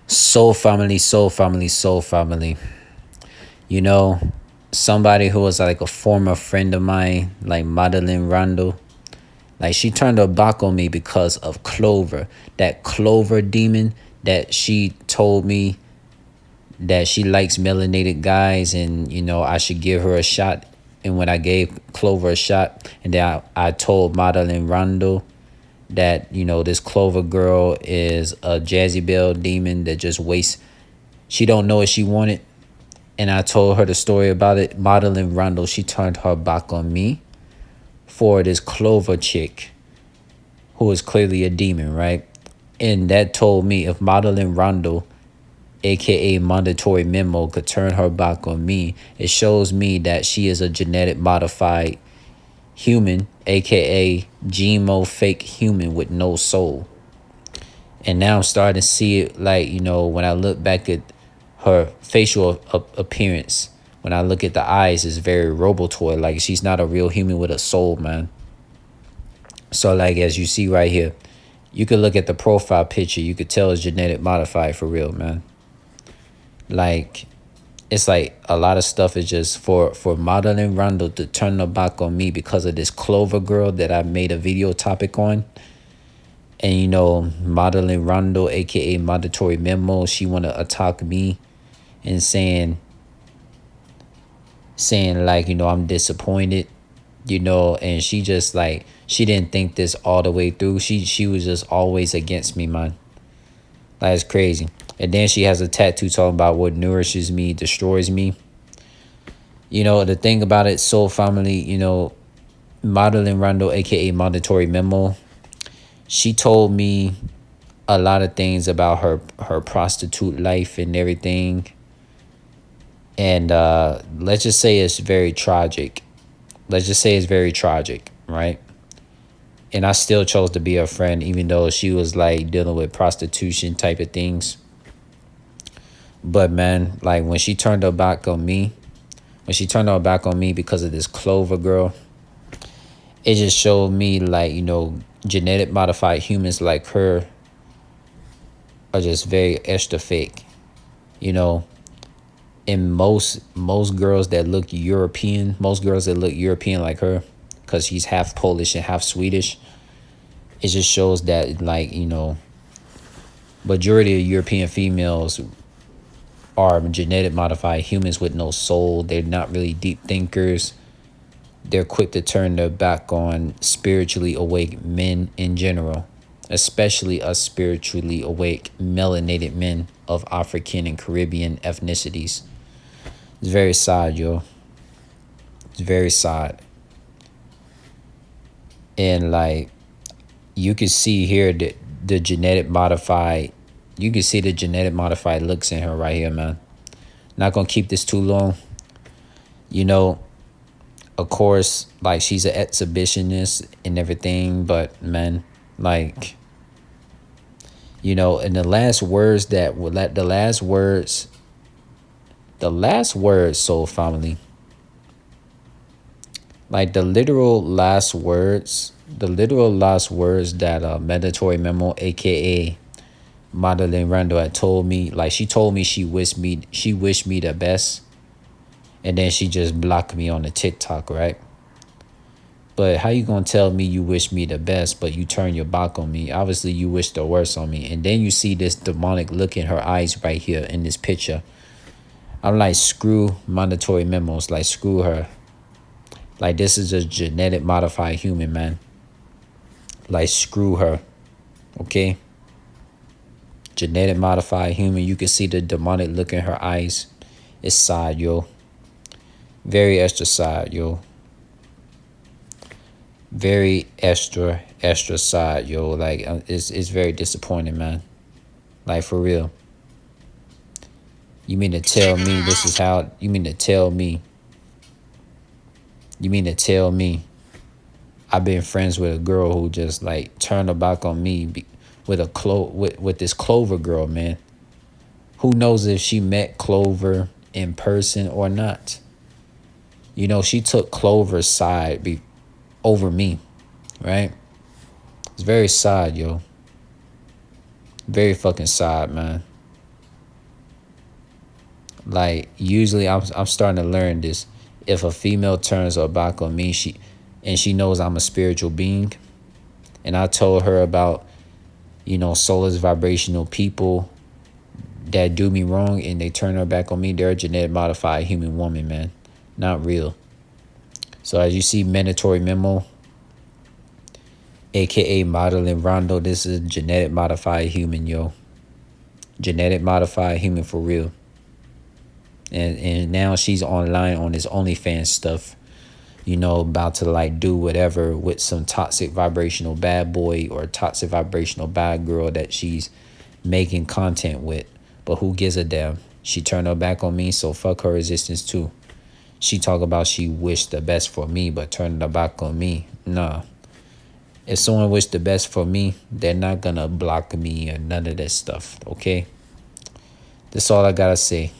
Soul family, soul family, soul family. You know, somebody who was like a former friend of mine, like Madeline Randall, like she turned her back on me because of Clover. That Clover demon that she told me that she likes melanated guys and, I should give her a shot. And when I gave Clover a shot, and then I told Madeline Randall that, this Clover girl is a Jazzy Bell demon that just wastes. She don't know what she wanted. And I told her the story about it. Madeline Randall, she turned her back on me for this Clover chick who is clearly a demon, right? And that told me if Madeline Randall, aka mandatory memo, could turn her back on me, it shows me that she is a genetic modified human, aka GMO fake human with no soul. And now I'm starting to see it, like, when I look back at her facial appearance, when I look at the eyes, it's very robotoid. Like, she's not a real human with a soul, man. So, like, as you see right here, you could look at the profile picture. You could tell it's genetic modified for real, man. Like, it's like a lot of stuff is just for Madeline Randall to turn her back on me because of this Clover girl that I made a video topic on. And, Madeline Randall, aka mandatory memo, she want to attack me and saying like, I'm disappointed, and she just like, she didn't think this all the way through. She was just always against me, man. That's crazy. And then she has a tattoo talking about what nourishes me destroys me. The thing about it, soul family, Madeline Randall, aka mandatory memo, she told me a lot of things about her prostitute life and everything. And let's just say it's very tragic. Let's just say it's very tragic, right? And I still chose to be her friend, even though she was like dealing with prostitution type of things. But man, like when she turned her back on me, because of this Clover girl, it just showed me like, genetic modified humans like her are just very extra fake, and most girls that look European, like her, because she's half Polish and half Swedish, it just shows that like, majority of European females are genetic modified humans with no soul. They're not really deep thinkers. They're quick to turn their back on spiritually awake men in general, especially us spiritually awake melanated men of African and Caribbean ethnicities. It's very sad, yo. It's very sad. And like, you can see here the genetic modified, you can see the genetic modified looks in her right here, man. Not gonna keep this too long. Of course, like she's an exhibitionist and everything, but man, like, and the last words soul family, like the literal last words that mandatory memo, aka Madeline Randall, had told me, like she told me she wished me the best, and then she just blocked me on the TikTok, right? But how you gonna tell me you wish me the best, but you turn your back on me? Obviously, you wish the worst on me. And then you see this demonic look in her eyes right here in this picture. I'm like, screw mandatory memos. Like, screw her. Like, this is a genetic modified human, man. Like, screw her. Okay? Genetic modified human. You can see the demonic look in her eyes. It's sad, yo. Very extra sad, yo. Very extra sad, yo. Like, it's very disappointing, man. Like, for real. You mean to tell me this is how? You mean to tell me I've been friends with a girl who just like turned her back on me with this Clover girl, man. Who knows if she met Clover in person or not? She took Clover's side over me, right? It's very sad, yo. Very fucking sad, man. Like usually I'm starting to learn this. If a female turns her back on me, she knows I'm a spiritual being, and I told her about, soulless vibrational people that do me wrong and they turn her back on me, they're a genetic modified human woman, man. Not real. So as you see, mandatory memo, aka Madeline Randall, this is a genetic modified human, yo. Genetic modified human for real. And now she's online on this OnlyFans stuff, about to like do whatever with some toxic vibrational bad boy or toxic vibrational bad girl that she's making content with. But who gives a damn? She turned her back on me, so fuck her existence too. She talk about she wished the best for me, but turned her back on me. Nah. If someone wished the best for me, they're not gonna block me or none of that stuff, okay? That's all I gotta say.